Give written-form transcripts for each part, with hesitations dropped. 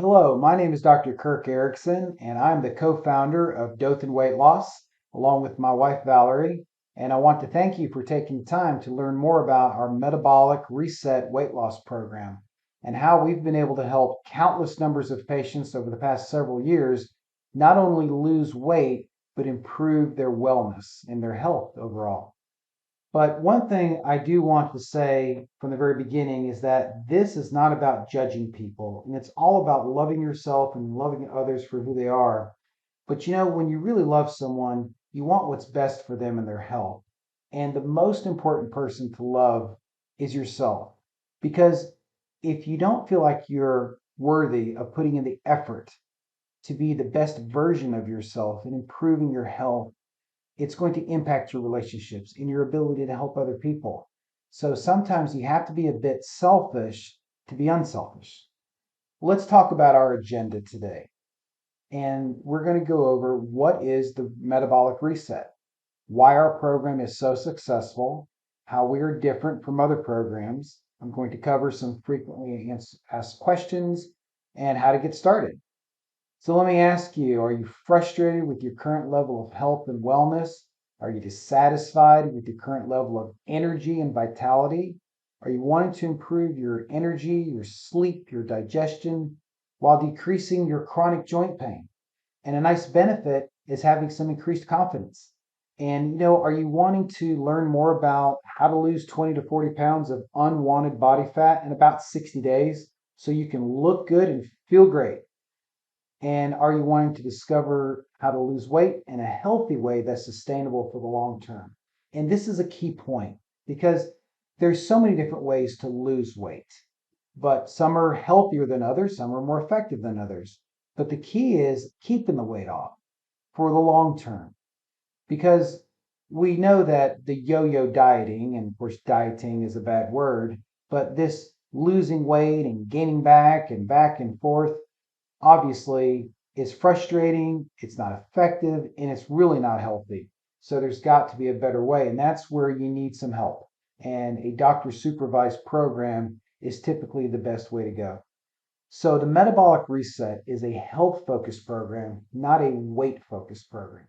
Hello, my name is Dr. Kirk Erickson, and I'm the co-founder of Dothan Weight Loss, along with my wife Valerie. And I want to thank you for taking time to learn more about our metabolic reset weight loss program and how we've been able to help countless numbers of patients over the past several years not only lose weight, but improve their wellness and their health overall. But one thing I do want to say from the very beginning is that this is not about judging people, and it's all about loving yourself and loving others for who they are. But when you really love someone, you want what's best for them and their health. And the most important person to love is yourself. Because if you don't feel like you're worthy of putting in the effort to be the best version of yourself and improving your health, it's going to impact your relationships and your ability to help other people. So sometimes you have to be a bit selfish to be unselfish. Let's talk about our agenda today. And we're going to go over what is the metabolic reset, why our program is so successful, how we are different from other programs. I'm going to cover some frequently asked questions and how to get started. So let me ask you, are you frustrated with your current level of health and wellness? Are you dissatisfied with your current level of energy and vitality? Are you wanting to improve your energy, your sleep, your digestion, while decreasing your chronic joint pain? And a nice benefit is having some increased confidence. And are you wanting to learn more about how to lose 20 to 40 pounds of unwanted body fat in about 60 days so you can look good and feel great? And are you wanting to discover how to lose weight in a healthy way that's sustainable for the long term? And this is a key point because there's so many different ways to lose weight, but some are healthier than others, some are more effective than others. But the key is keeping the weight off for the long term because we know that the yo-yo dieting, and of course dieting is a bad word, but this losing weight and gaining back and forth obviously is frustrating, it's not effective, and it's really not healthy. So there's got to be a better way, and that's where you need some help. And a doctor supervised program is typically the best way to go. So the metabolic reset is a health focused program, not a weight focused program.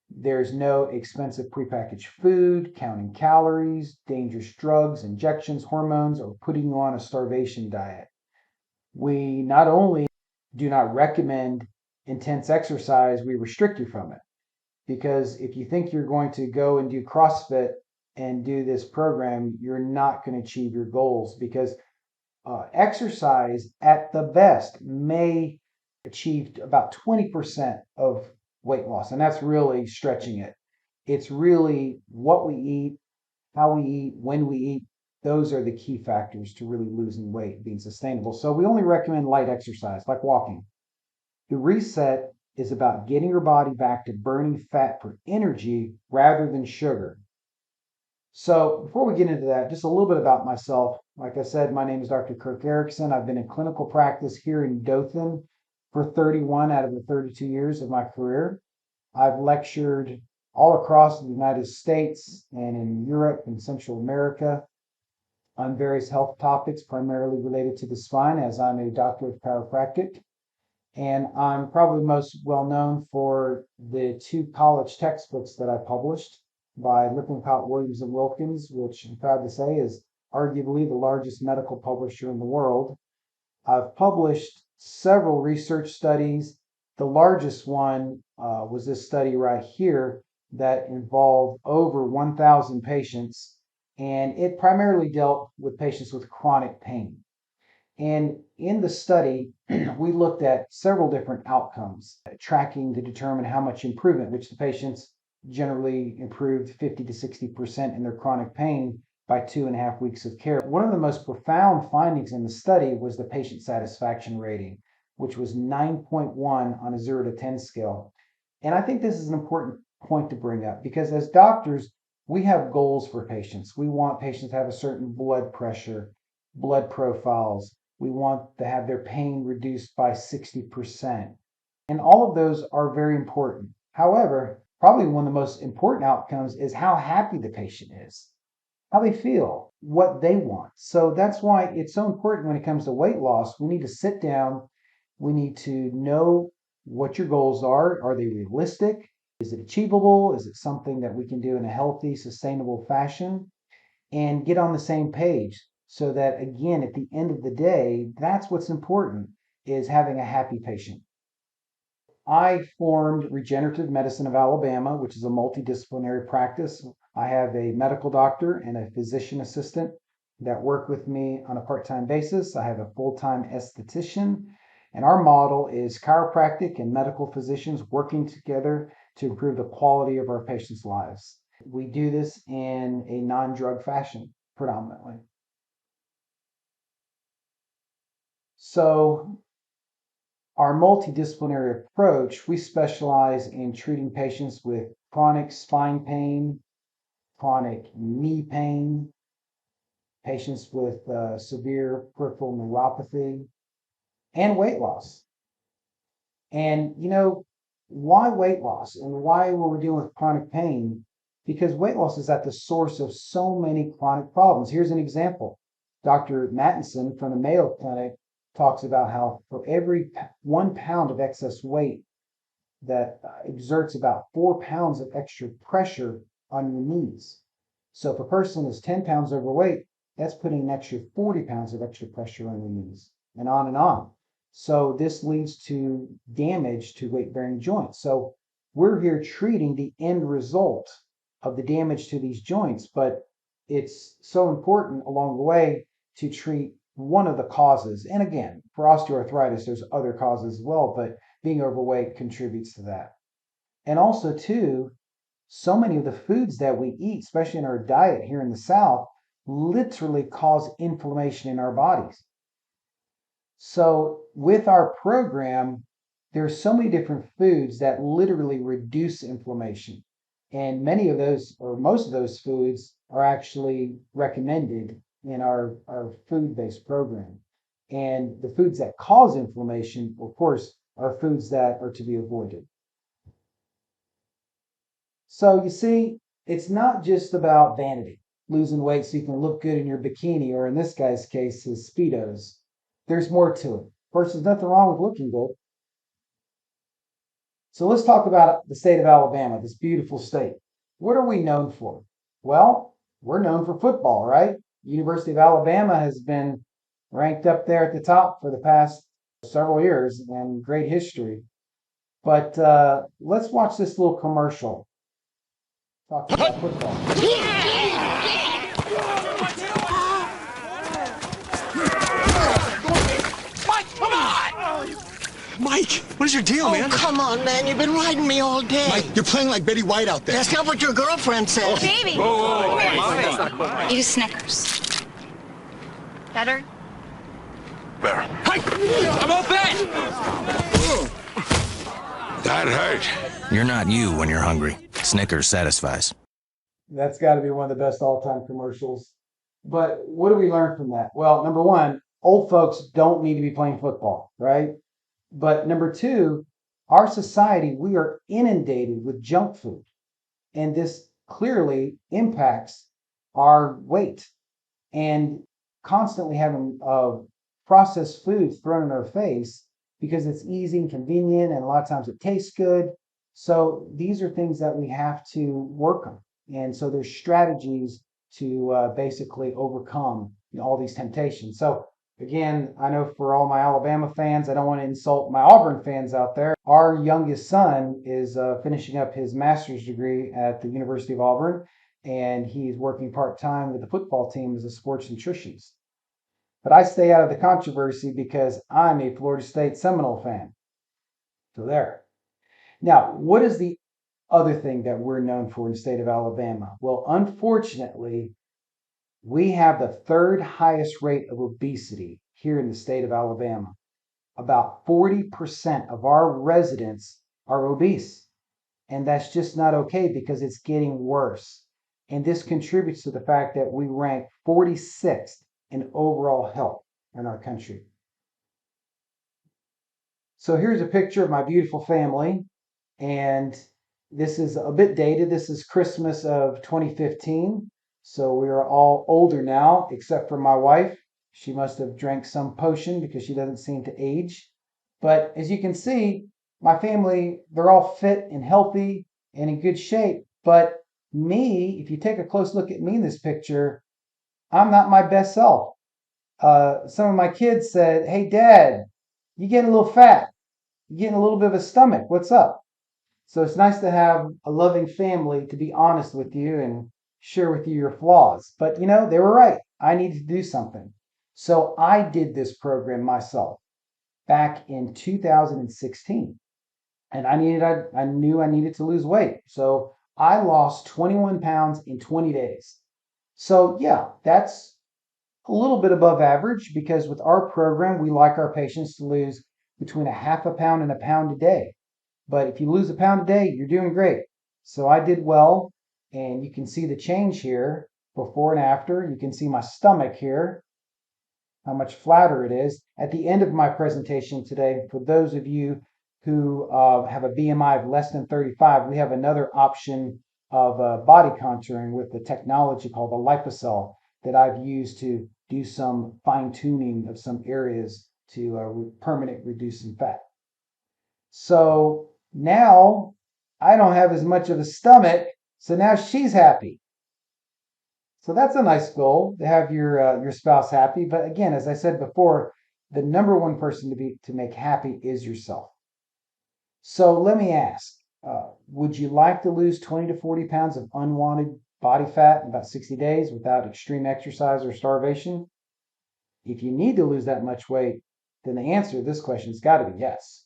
There's no expensive prepackaged food, counting calories, dangerous drugs, injections, hormones, or putting you on a starvation diet. We not only do not recommend intense exercise, we restrict you from it. Because if you think you're going to go and do CrossFit and do this program, you're not going to achieve your goals because exercise at the best may achieve about 20% of weight loss. And that's really stretching it. It's really what we eat, how we eat, when we eat. Those are the key factors to really losing weight, being sustainable. So we only recommend light exercise, like walking. The reset is about getting your body back to burning fat for energy rather than sugar. So before we get into that, just a little bit about myself. Like I said, my name is Dr. Kirk Erickson. I've been in clinical practice here in Dothan for 31 out of the 32 years of my career. I've lectured all across the United States and in Europe and Central America on various health topics, primarily related to the spine, as I'm a doctor of chiropractic. And I'm probably most well known for the two college textbooks that I published by Lippincott, Williams, and Wilkins, which I'm proud to say is arguably the largest medical publisher in the world. I've published several research studies. The largest one was this study right here that involved over 1,000 patients, and it primarily dealt with patients with chronic pain. And in the study, we looked at several different outcomes, tracking to determine how much improvement, which the patients generally improved 50 to 60% in their chronic pain by 2.5 weeks of care. One of the most profound findings in the study was the patient satisfaction rating, which was 9.1 on a 0 to 10 scale. And I think this is an important point to bring up because as doctors, we have goals for patients. We want patients to have a certain blood pressure, blood profiles. We want to have their pain reduced by 60%. And all of those are very important. However, probably one of the most important outcomes is how happy the patient is, how they feel, what they want. So that's why it's so important when it comes to weight loss. We need to sit down We need to know what your goals are. Are they realistic? Is it achievable? Is it something that we can do in a healthy, sustainable fashion? And get on the same page so that, again, at the end of the day, that's what's important, is having a happy patient. I formed Regenerative Medicine of Alabama, which is a multidisciplinary practice. I have a medical doctor and a physician assistant that work with me on a part-time basis. I have a full-time esthetician, and our model is chiropractic and medical physicians working together to improve the quality of our patients' lives. We do this in a non-drug fashion predominantly. So our multidisciplinary approach, we specialize in treating patients with chronic spine pain, chronic knee pain, patients with severe peripheral neuropathy, and weight loss. And why weight loss and why when we're dealing with chronic pain? Because weight loss is at the source of so many chronic problems. Here's an example. Dr. Mattinson from the Mayo Clinic talks about how for every 1 pound of excess weight that exerts about 4 pounds of extra pressure on your knees. So if a person is 10 pounds overweight, that's putting an extra 40 pounds of extra pressure on your knees, and on and on. So this leads to damage to weight-bearing joints. So we're here treating the end result of the damage to these joints, but it's so important along the way to treat one of the causes. And again, for osteoarthritis, there's other causes as well, but being overweight contributes to that. And also, too, so many of the foods that we eat, especially in our diet here in the South, literally cause inflammation in our bodies. So with our program, there's so many different foods that literally reduce inflammation. And many of those, or most of those foods, are actually recommended in our food-based program. And the foods that cause inflammation, of course, are foods that are to be avoided. So you see, it's not just about vanity, losing weight so you can look good in your bikini, or in this guy's case, his Speedos. There's more to it. First, there's nothing wrong with looking good. So let's talk about the state of Alabama, this beautiful state. What are we known for? Well, we're known for football, right? University of Alabama has been ranked up there at the top for the past several years and great history. But let's watch this little commercial talking about football. Mike, come on! Mike, what is your deal, man? Oh, come on, man. You've been riding me all day. Mike, you're playing like Betty White out there. That's not what your girlfriend said. Baby! Whoa, Come here. that's not cool. Eat a Snickers. Better? Better. Hey, I'm all bad! That hurt. You're not you when you're hungry. Snickers satisfies. That's got to be one of the best all-time commercials. But what do we learn from that? Well, number one, old folks don't need to be playing football, right? But number two, our society, we are inundated with junk food. And this clearly impacts our weight. And constantly having processed food thrown in our face because it's easy and convenient, and a lot of times it tastes good. So these are things that we have to work on. And so there's strategies to basically overcome all these temptations. So again, I know for all my Alabama fans, I don't want to insult my Auburn fans out there. Our youngest son is finishing up his master's degree at the University of Auburn, and he's working part-time with the football team as a sports nutritionist. But I stay out of the controversy because I'm a Florida State Seminole fan. So there. Now, what is the other thing that we're known for in the state of Alabama? Well, unfortunately, we have the third highest rate of obesity here in the state of Alabama. About 40% of our residents are obese. And that's just not okay because it's getting worse. And this contributes to the fact that we rank 46th in overall health in our country. So here's a picture of my beautiful family. And this is a bit dated. This is Christmas of 2015. So we are all older now, except for my wife. She must have drank some potion because she doesn't seem to age. But as you can see, my family, they're all fit and healthy and in good shape. But me, if you take a close look at me in this picture, I'm not my best self. Some of my kids said, "Hey, Dad, you getting a little fat. You're getting a little bit of a stomach. What's up?" So it's nice to have a loving family to be honest with you and share with you your flaws. But they were right. I needed to do something. So I did this program myself back in 2016. And I knew I needed to lose weight. So I lost 21 pounds in 20 days. So yeah, that's a little bit above average because with our program, we like our patients to lose between a half a pound and a pound a day. But if you lose a pound a day, you're doing great. So I did well, and you can see the change here before and after. You can see my stomach here, how much flatter it is. At the end of my presentation today, for those of you who have a BMI of less than 35, we have another option of body contouring with the technology called the lipocell that I've used to do some fine tuning of some areas to permanent reduce in fat. So now I don't have as much of a stomach, so now she's happy. So that's a nice goal to have your spouse happy. But again, as I said before, the number one person to make happy is yourself. So let me ask, would you like to lose 20 to 40 pounds of unwanted body fat in about 60 days without extreme exercise or starvation? If you need to lose that much weight, then the answer to this question has got to be yes.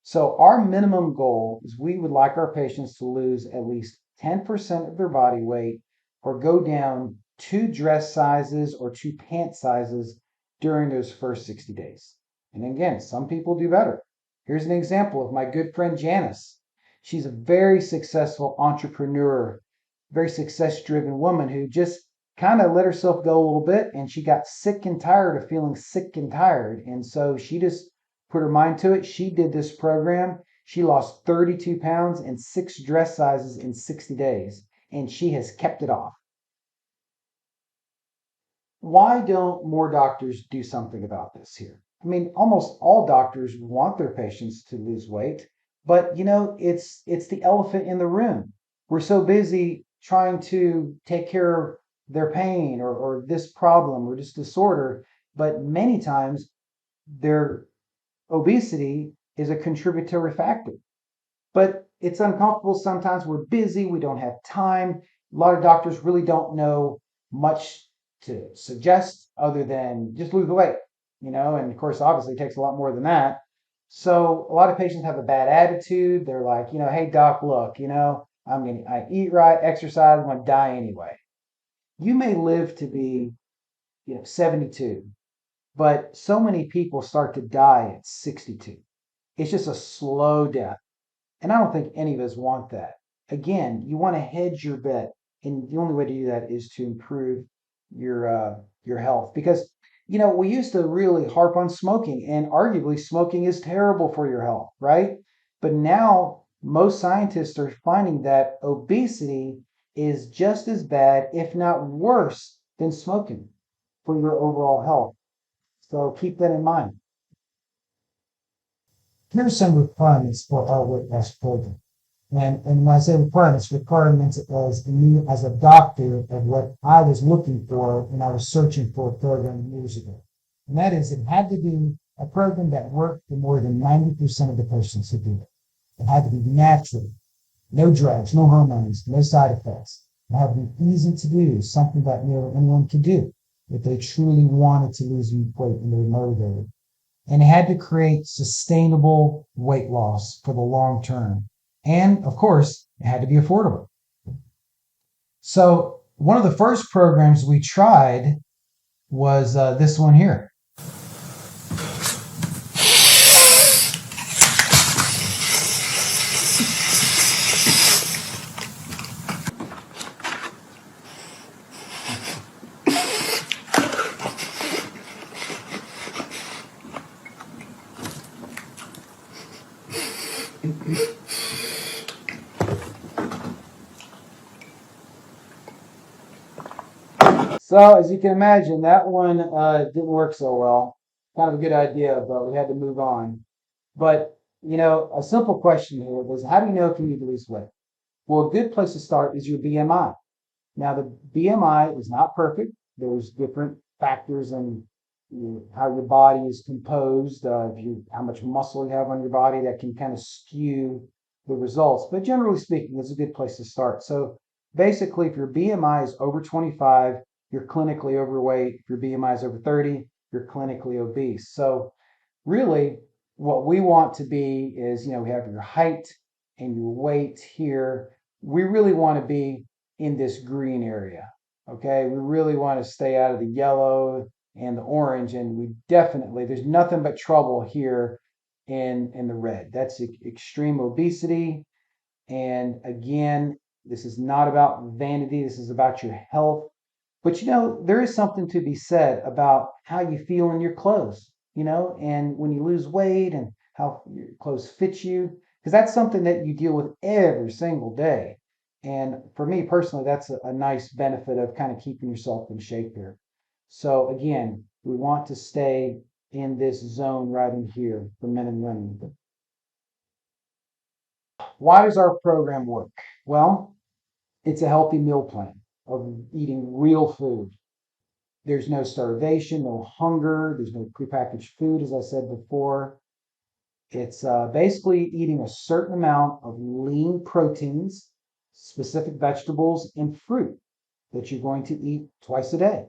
So our minimum goal is we would like our patients to lose at least 10% of their body weight or go down 2 dress sizes or 2 pant sizes during those first 60 days. And again, some people do better. Here's an example of my good friend Janice. She's a very successful entrepreneur, very success-driven woman who just kind of let herself go a little bit and she got sick and tired of feeling sick and tired. And so she just put her mind to it. She did this program. She lost 32 pounds and 6 dress sizes in 60 days, and she has kept it off. Why don't more doctors do something about this here? I mean, almost all doctors want their patients to lose weight, but it's the elephant in the room. We're so busy trying to take care of their pain or this problem or this disorder, but many times their obesity is a contributory factor. But it's uncomfortable sometimes. We're busy, we don't have time. A lot of doctors really don't know much to suggest other than just lose the weight, and of course, obviously, it takes a lot more than that. So, a lot of patients have a bad attitude. They're like, hey, doc, look, I eat right, exercise, I'm going to die anyway. You may live to be, 72, but so many people start to die at 62. It's just a slow death. And I don't think any of us want that. Again, you want to hedge your bet, and the only way to do that is to improve your health. Because we used to really harp on smoking, and arguably smoking is terrible for your health, right? But now most scientists are finding that obesity is just as bad, if not worse, than smoking for your overall health. So keep that in mind. Here's some requirements for our weight loss program. And when I say requirements as me as a doctor of what I was looking for when I was searching for a program years ago. And that is it had to be a program that worked for more than 90% of the patients who do it. It had to be natural, no drugs, no hormones, no side effects. It had to be easy to do, something that anyone could do if they truly wanted to lose weight and they were motivated. And it had to create sustainable weight loss for the long term. And of course, it had to be affordable. So one of the first programs we tried was this one here. So as you can imagine, that one didn't work so well. kind of a good idea, but we had to move on. But, a simple question here was, how do you know if you need to lose weight? Well, a good place to start is your BMI. Now, the BMI is not perfect. There's different factors in how your body is composed, how much muscle you have on your body that can kind of skew the results. But generally speaking, it's a good place to start. So basically, if your BMI is over 25, you're clinically overweight. If your BMI is over 30, you're clinically obese. So really, what we want to be is, we have your height and your weight here. We really want to be in this green area. Okay. We really want to stay out of the yellow and the orange. And there's nothing but trouble here in the red. That's extreme obesity. And again, this is not about vanity. This is about your health. But there is something to be said about how you feel in your clothes, and when you lose weight and how your clothes fit you, because that's something that you deal with every single day. And for me personally, that's a nice benefit of kind of keeping yourself in shape here. So again, we want to stay in this zone right in here for men and women. Why does our program work? Well, it's a healthy meal plan of eating real food. There's no starvation, no hunger, there's no prepackaged food, as I said before. It's basically eating a certain amount of lean proteins, specific vegetables, and fruit that you're going to eat twice a day.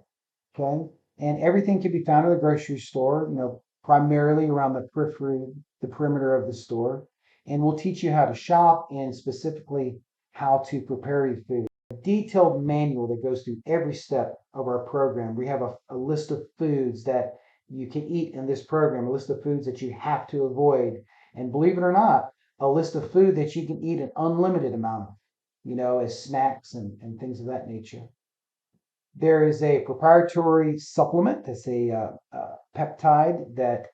Okay. And everything can be found in the grocery store, primarily around the periphery, the perimeter of the store. And we'll teach you how to shop and specifically how to prepare your food. Detailed manual that goes through every step of our program. We have a list of foods that you can eat in this program, a list of foods that you have to avoid. And believe it or not, a list of food that you can eat an unlimited amount of, as snacks and things of that nature. There is a proprietary supplement that's a peptide that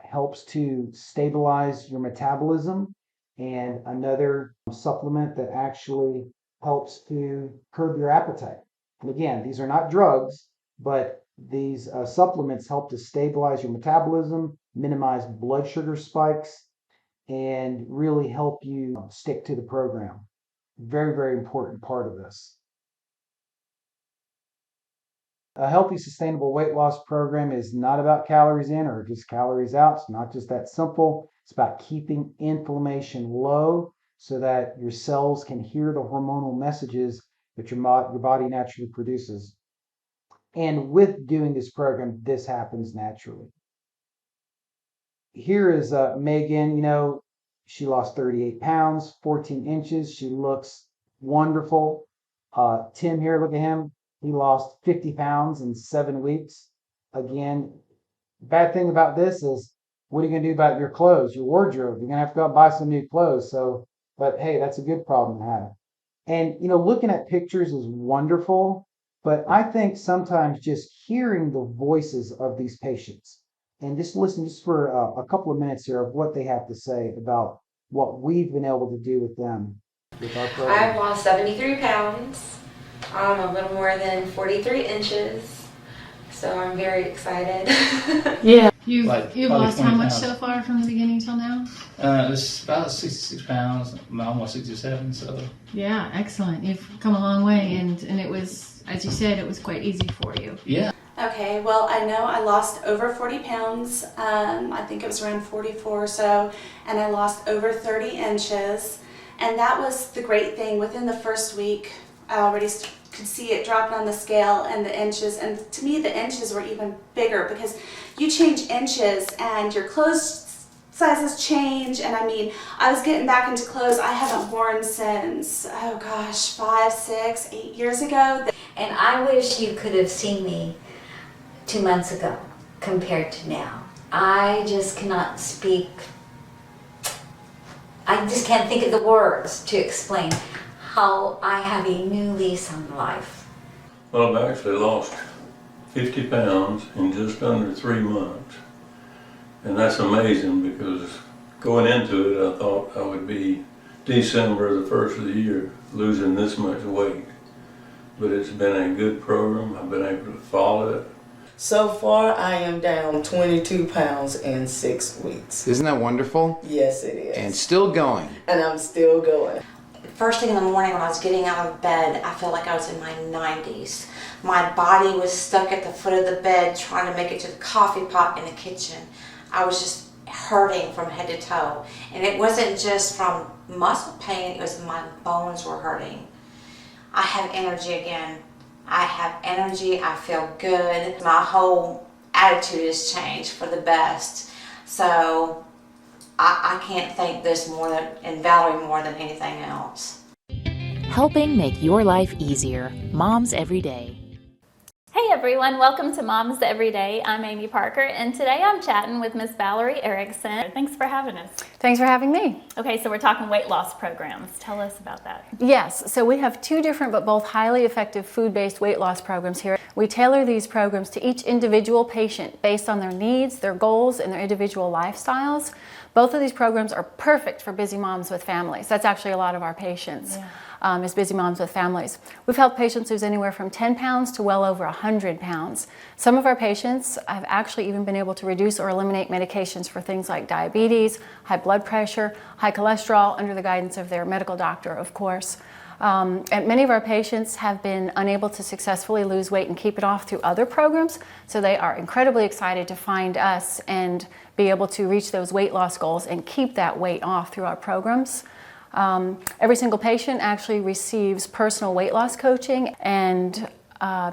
helps to stabilize your metabolism, and another supplement that actually helps to curb your appetite. And again, these are not drugs, but these supplements help to stabilize your metabolism, minimize blood sugar spikes, and really help you stick to the program. Very, very important part of this. A healthy, sustainable weight loss program is not about calories in or just calories out. It's not just that simple. It's about keeping inflammation low so that your cells can hear the hormonal messages that your body naturally produces. And with doing this program, this happens naturally. Here is Megan. She lost 38 pounds, 14 inches. She looks wonderful. Tim here, look at him. He lost 50 pounds in 7 weeks. Again, bad thing about this is, what are you going to do about your clothes, your wardrobe? You're going to have to go out and buy some new clothes. So, but hey, that's a good problem to have. And, looking at pictures is wonderful, but I think sometimes just hearing the voices of these patients and just listen just for a couple of minutes here of what they have to say about what we've been able to do with them with our program. I've lost 73 pounds. A little more than 43 inches, so I'm very excited. Yeah. You've lost how much pounds. so far from the beginning till now? It's about 66 pounds, almost 67, so. Yeah, excellent. You've come a long way, and it was, as you said, it was quite easy for you. Yeah. Okay, well, I know I lost over 40 pounds. I think it was around 44 or so, and I lost over 30 inches. And that was the great thing. Within the first week, I already could see it dropping on the scale and the inches, and to me the inches were even bigger because you change inches and your clothes sizes change. And I mean, I was getting back into clothes I haven't worn since, oh gosh, 5, 6, 8 years ago. And I wish you could have seen me 2 months ago compared to now. I just cannot speak. I just can't think of the words to explain how I have a new lease on life. Well, I've actually lost 50 pounds in just under 3 months. And that's amazing because going into it, I thought I would be December, the first of the year, losing this much weight. But it's been a good program. I've been able to follow it. So far, I am down 22 pounds in 6 weeks. Isn't that wonderful? Yes, it is. And still going. And I'm still going. First thing in the morning when I was getting out of bed, I felt like I was in my 90s. My body was stuck at the foot of the bed trying to make it to the coffee pot in the kitchen. I was just hurting from head to toe. And it wasn't just from muscle pain, it was my bones were hurting. I have energy again. I have energy, I feel good. My whole attitude has changed for the best. So I can't thank this more than, and Valerie more than anything else. Helping make your life easier. Moms Every Day. Hey everyone, welcome to Moms Every Day. I'm Amy Parker, and today I'm chatting with Miss Valerie Erickson. Thanks for having us. Thanks for having me. Okay, so we're talking weight loss programs. Tell us about that. Yes, so we have two different but both highly effective food-based weight loss programs here. We tailor these programs to each individual patient based on their needs, their goals, and their individual lifestyles. Both of these programs are perfect for busy moms with families. That's actually a lot of our patients. Yeah. Is busy moms with families. We've helped patients lose anywhere from 10 pounds to well over 100 pounds. Some of our patients have actually even been able to reduce or eliminate medications for things like diabetes, high blood pressure, high cholesterol, under the guidance of their medical doctor, of course. And many of our patients have been unable to successfully lose weight and keep it off through other programs, so they are incredibly excited to find us and be able to reach those weight loss goals and keep that weight off through our programs. Every single patient actually receives personal weight loss coaching and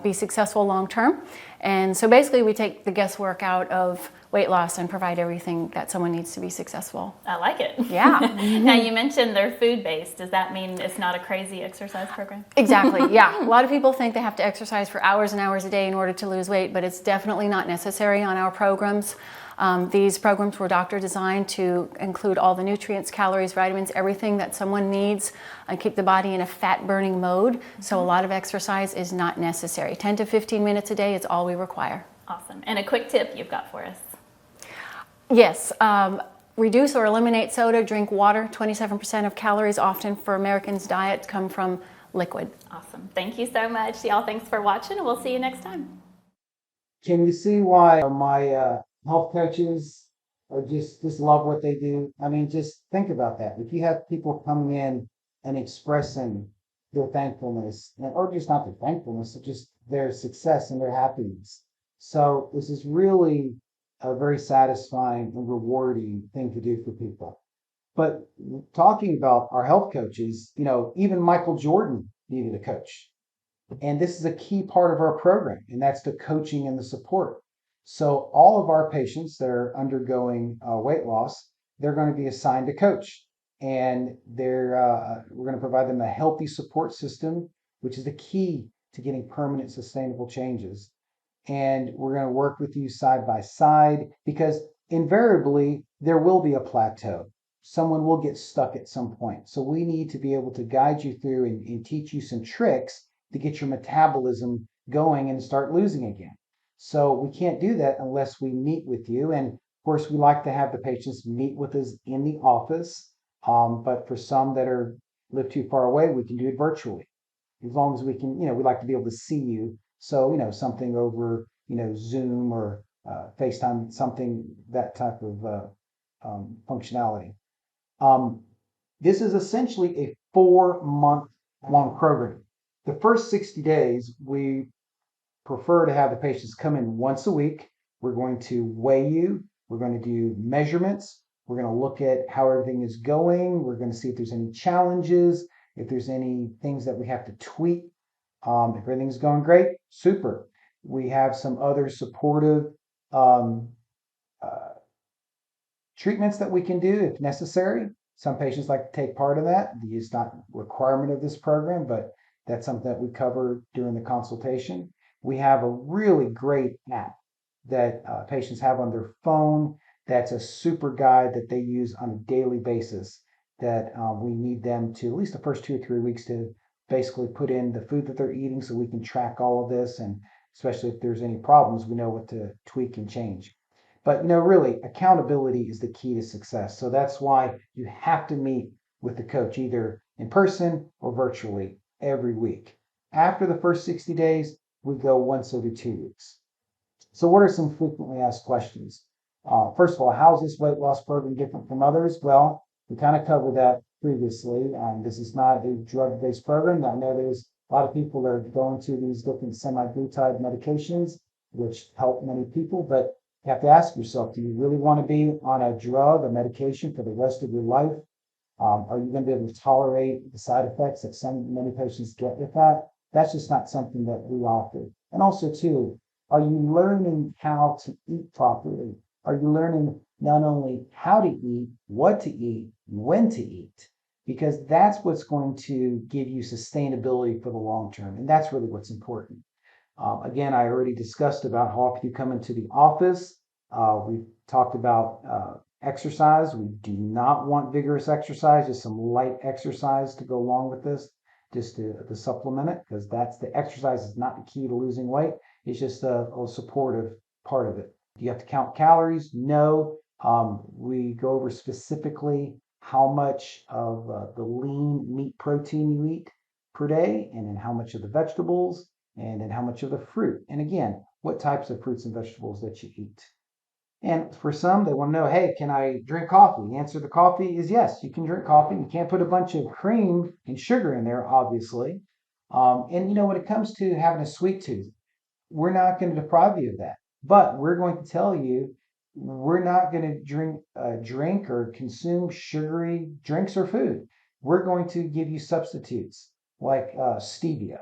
be successful long term. And so basically we take the guesswork out of weight loss and provide everything that someone needs to be successful. I like it. Yeah. Now you mentioned they're food-based. Does that mean it's not a crazy exercise program? Exactly, yeah. A lot of people think they have to exercise for hours and hours a day in order to lose weight, but it's definitely not necessary on our programs. These programs were doctor designed to include all the nutrients, calories, vitamins, everything that someone needs and keep the body in a fat burning mode. So a lot of exercise is not necessary. 10 to 15 minutes a day is all we require. Awesome. And a quick tip you've got for us. Yes, reduce or eliminate soda, drink water. 27% of calories often for Americans' diet come from liquid. Awesome. Thank you so much. Y'all, thanks for watching, and we'll see you next time. Can you see why my health coaches are just love what they do? I mean, just think about that. If you have people coming in and expressing their thankfulness, or just not their thankfulness, but just their success and their happiness. So this is really a very satisfying and rewarding thing to do for people. But talking about our health coaches, even Michael Jordan needed a coach. And this is a key part of our program, and that's the coaching and the support. So all of our patients that are undergoing weight loss, they're going to be assigned a coach, and we're going to provide them a healthy support system, which is the key to getting permanent, sustainable changes. And we're going to work with you side by side, because invariably there will be a plateau. Someone will get stuck at some point. So we need to be able to guide you through and teach you some tricks to get your metabolism going and start losing again. So we can't do that unless we meet with you. And of course, we like to have the patients meet with us in the office. But for some that live too far away, we can do it virtually. As long as we can, we like to be able to see you. So, something over, Zoom or FaceTime, something, that type of functionality. This is essentially a 4-month long program. The first 60 days, we prefer to have the patients come in once a week. We're going to weigh you. We're going to do measurements. We're going to look at how everything is going. We're going to see if there's any challenges, if there's any things that we have to tweak. If everything's going great, super. We have some other supportive treatments that we can do if necessary. Some patients like to take part in that. It's not a requirement of this program, but that's something that we cover during the consultation. We have a really great app that patients have on their phone. That's a super guide that they use on a daily basis, that we need them to, at least the first 2 or 3 weeks, to basically put in the food that they're eating so we can track all of this. And especially if there's any problems, we know what to tweak and change. But really, accountability is the key to success. So that's why you have to meet with the coach either in person or virtually every week. After the first 60 days, we go once every 2 weeks. So what are some frequently asked questions? First of all, how is this weight loss program different from others? Well, we kind of covered that previously. This is not a drug-based program. I know there's a lot of people that are going to these different semaglutide medications, which help many people, but you have to ask yourself, do you really want to be on a drug, a medication for the rest of your life? Are you going to be able to tolerate the side effects that many patients get with that? That's just not something that we offer. And also, too, are you learning how to eat properly? Are you learning not only how to eat, what to eat, when to eat? Because that's what's going to give you sustainability for the long term. And that's really what's important. Again, I already discussed about how often you come into the office. We've talked about exercise. We do not want vigorous exercise, just some light exercise to go along with this, just to supplement it, because that's the exercise is not the key to losing weight. It's just a supportive part of it. Do you have to count calories? No. We go over specifically how much of the lean meat protein you eat per day, and then how much of the vegetables, and then how much of the fruit. And again, what types of fruits and vegetables that you eat. And for some, they want to know, hey, can I drink coffee? The answer to coffee is yes, you can drink coffee. You can't put a bunch of cream and sugar in there, obviously. And when it comes to having a sweet tooth, we're not going to deprive you of that. But we're going to tell you we're not going to drink or consume sugary drinks or food. We're going to give you substitutes like stevia.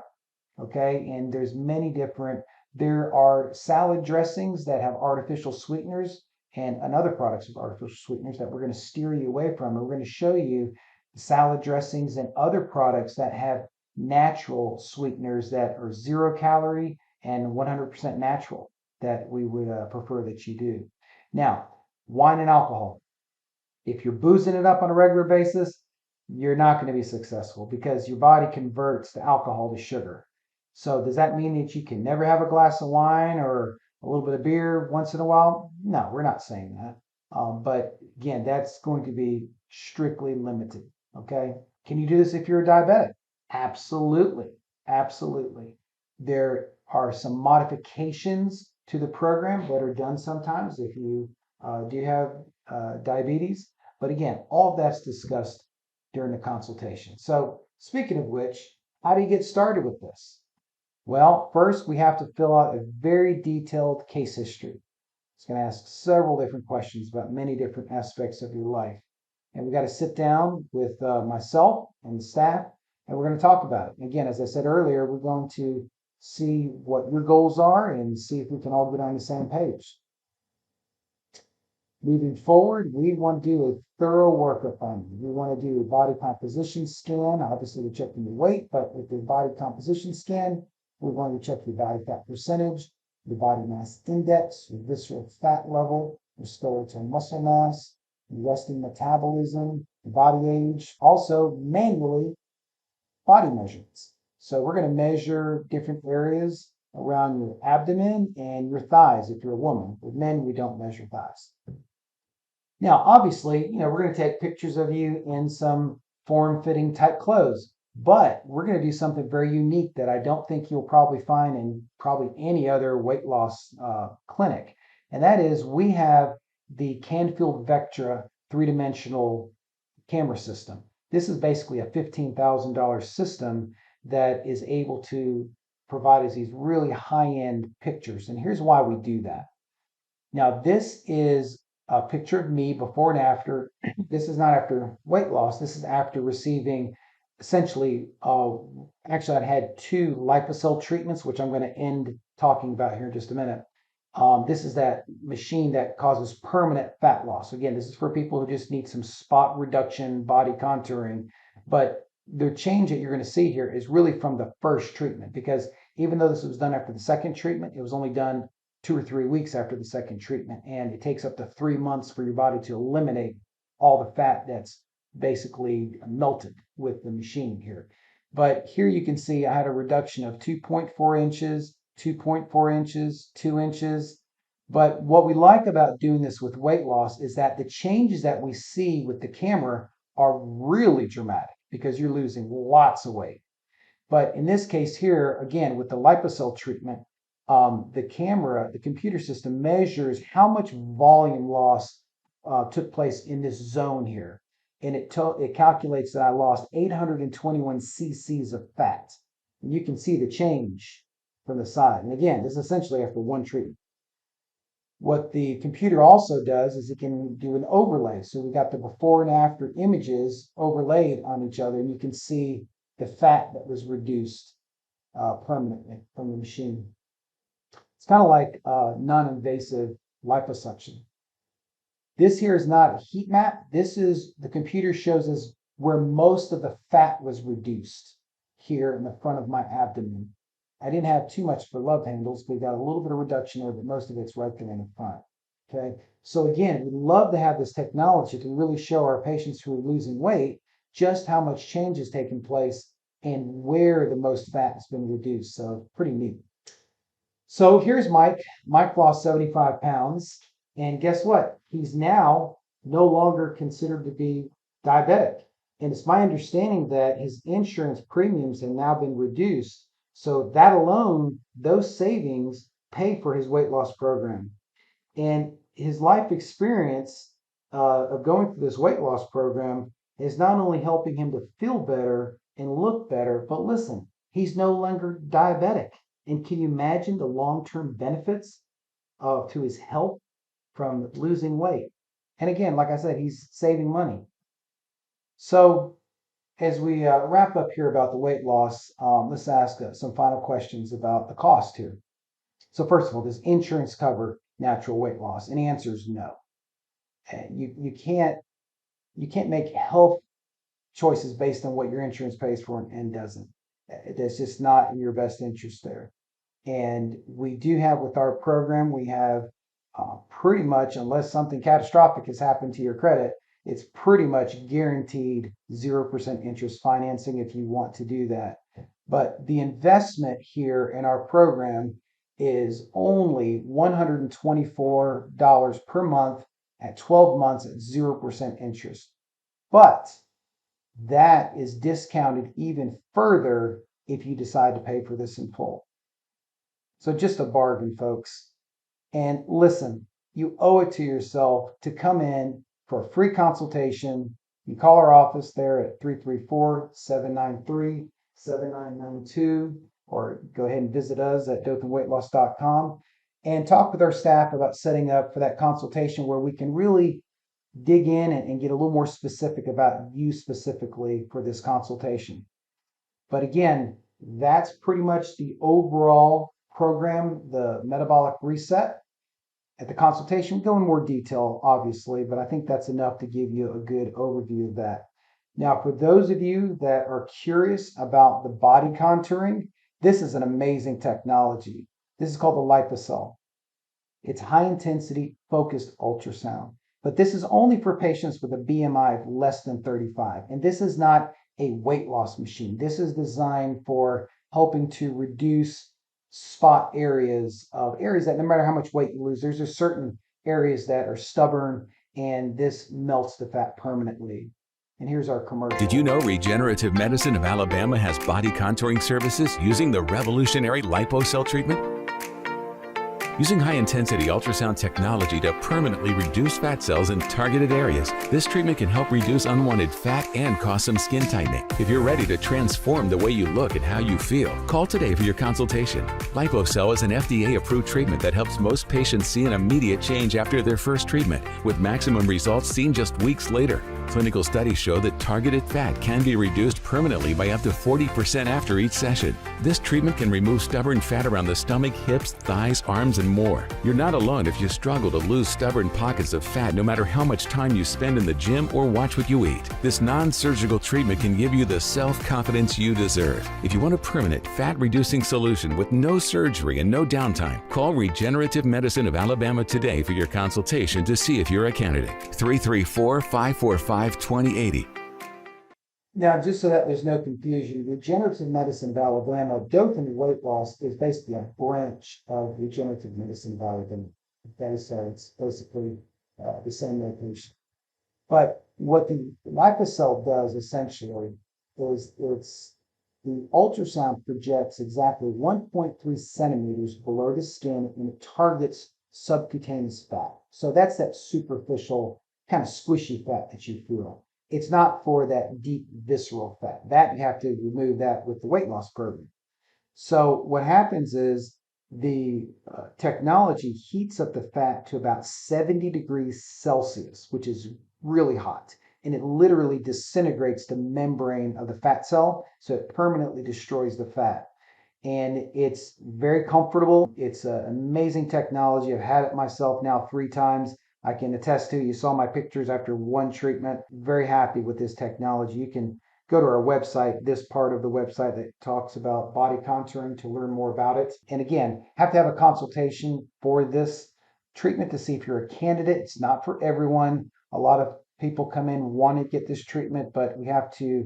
Okay, and there's many different. There are salad dressings that have artificial sweeteners and other products with artificial sweeteners that we're going to steer you away from. And we're going to show you salad dressings and other products that have natural sweeteners that are 0 calorie and 100% natural that we would prefer that you do. Now, wine and alcohol. If you're boozing it up on a regular basis, you're not going to be successful because your body converts the alcohol to sugar. So does that mean that you can never have a glass of wine or a little bit of beer once in a while? No, we're not saying that. But again, that's going to be strictly limited. Okay. Can you do this if you're a diabetic? Absolutely. Absolutely. There are some modifications to the program that are done sometimes if you do have diabetes. But again, all of that's discussed during the consultation. So speaking of which, how do you get started with this? Well, first we have to fill out a very detailed case history. It's going to ask several different questions about many different aspects of your life. And we got to sit down with myself and the staff, and we're going to talk about it. Again, as I said earlier, we're going to see what your goals are and see if we can all get on the same page. Moving forward, we want to do a thorough workup on you. We want to do a body composition scan. Obviously, we're checking your weight, but with the body composition scan, we're going to check your body fat percentage, your body mass index, your visceral fat level, your skeletal muscle mass, your resting metabolism, your body age, also manually body measurements. So we're going to measure different areas around your abdomen and your thighs if you're a woman. With men, we don't measure thighs. Now, obviously, we're going to take pictures of you in some form-fitting type clothes, but we're going to do something very unique that I don't think you'll probably find in probably any other weight loss clinic. And that is we have the Canfield Vectra three-dimensional camera system. This is basically a $15,000 system that is able to provide us these really high-end pictures. And here's why we do that. Now, this is a picture of me before and after. This is not after weight loss. This is after receiving essentially, actually, I had 2 liposol treatments, which I'm going to end talking about here in just a minute. This is that machine that causes permanent fat loss. Again, this is for people who just need some spot reduction, body contouring. But the change that you're going to see here is really from the first treatment, because even though this was done after the second treatment, it was only done 2 or 3 weeks after the second treatment. And it takes up to 3 months for your body to eliminate all the fat that's basically melted with the machine here. But here you can see I had a reduction of 2.4 inches, 2.4 inches, 2 inches. But what we like about doing this with weight loss is that the changes that we see with the camera are really dramatic because you're losing lots of weight. But in this case here, again, with the liposol treatment, the computer system measures how much volume loss took place in this zone here. And it calculates that I lost 821 cc's of fat. And you can see the change from the side. And again, this is essentially after one treatment. What the computer also does is it can do an overlay. So we got the before and after images overlaid on each other, and you can see the fat that was reduced permanently from the machine. It's kind of like non-invasive liposuction. This here is not a heat map. This is, the computer shows us where most of the fat was reduced here in the front of my abdomen. I didn't have too much for love handles, but we got a little bit of reduction there, but most of it's right there in the front. Okay. So again, we'd love to have this technology to really show our patients who are losing weight just how much change has taken place and where the most fat has been reduced. So pretty neat. So here's Mike. Mike lost 75 pounds. And guess what? He's now no longer considered to be diabetic. And it's my understanding that his insurance premiums have now been reduced. So that alone, those savings pay for his weight loss program. And his life experience of going through this weight loss program is not only helping him to feel better and look better, but listen, he's no longer diabetic. And can you imagine the long-term benefits to his health from losing weight? And again, like I said, he's saving money. So as we wrap up here about the weight loss, let's ask some final questions about the cost here. So first of all, does insurance cover natural weight loss? And the answer is no. You can't make health choices based on what your insurance pays for and doesn't. That's just not in your best interest there. And we do have with our program, we have pretty much, unless something catastrophic has happened to your credit, it's pretty much guaranteed 0% interest financing if you want to do that. But the investment here in our program is only $124 per month at 12 months at 0% interest. But that is discounted even further if you decide to pay for this in full. So just a bargain, folks. And listen, you owe it to yourself to come in for a free consultation. You call our office there at 334-793-7992, or go ahead and visit us at dothanweightloss.com and talk with our staff about setting up for that consultation where we can really dig in and get a little more specific about you specifically for this consultation. But again, that's pretty much the overall program, the metabolic reset. At the consultation, we go in more detail, obviously, but I think that's enough to give you a good overview of that. Now, for those of you that are curious about the body contouring, this is an amazing technology. This is called the LipoCell. It's high intensity focused ultrasound, but this is only for patients with a BMI of less than 35. And this is not a weight loss machine. This is designed for helping to reduce spot areas that no matter how much weight you lose, there's just certain areas that are stubborn, and this melts the fat permanently. And here's our commercial. Did you know Regenerative Medicine of Alabama has body contouring services using the revolutionary LipoCell treatment? Using high-intensity ultrasound technology to permanently reduce fat cells in targeted areas, this treatment can help reduce unwanted fat and cause some skin tightening. If you're ready to transform the way you look and how you feel, call today for your consultation. LipoCell is an FDA-approved treatment that helps most patients see an immediate change after their first treatment, with maximum results seen just weeks later. Clinical studies show that targeted fat can be reduced permanently by up to 40% after each session. This treatment can remove stubborn fat around the stomach, hips, thighs, arms, and more. You're not alone if you struggle to lose stubborn pockets of fat no matter how much time you spend in the gym or watch what you eat. This non-surgical treatment can give you the self-confidence you deserve. If you want a permanent fat-reducing solution with no surgery and no downtime, call Regenerative Medicine of Alabama today for your consultation to see if you're a candidate. 334-545-2080. Now, just so that there's no confusion, Regenerative Medicine of Alabama, Dothan Weight Loss is basically a branch of Regenerative Medicine of Alabama. Okay, so it's basically the same location. But what the LipoCell does essentially is The ultrasound projects exactly 1.3 centimeters below the skin and it targets subcutaneous fat. So that's that superficial, kind of squishy fat that you feel. It's not for that deep visceral fat. That you have to remove that with the weight loss program. So what happens is the technology heats up the fat to about 70 degrees Celsius, which is really hot. And it literally disintegrates the membrane of the fat cell. So it permanently destroys the fat. And it's very comfortable. It's an amazing technology. I've had it myself now 3 times. I can attest to, you saw my pictures after one treatment. Very happy with this technology. You can go to our website, this part of the website that talks about body contouring to learn more about it. And again, have to have a consultation for this treatment to see if you're a candidate. It's not for everyone. A lot of people come in want to get this treatment, but we have to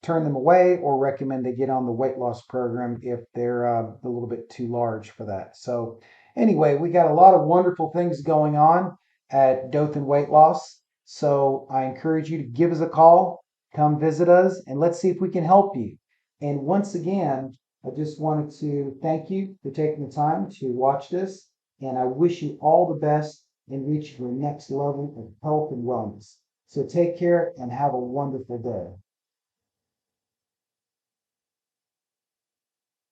turn them away or recommend they get on the weight loss program if they're a little bit too large for that. So anyway, we got a lot of wonderful things going on at Dothan Weight Loss. So I encourage you to give us a call, come visit us, and let's see if we can help you. And once again, I just wanted to thank you for taking the time to watch this, and I wish you all the best in reaching your next level of health and wellness. So take care and have a wonderful day.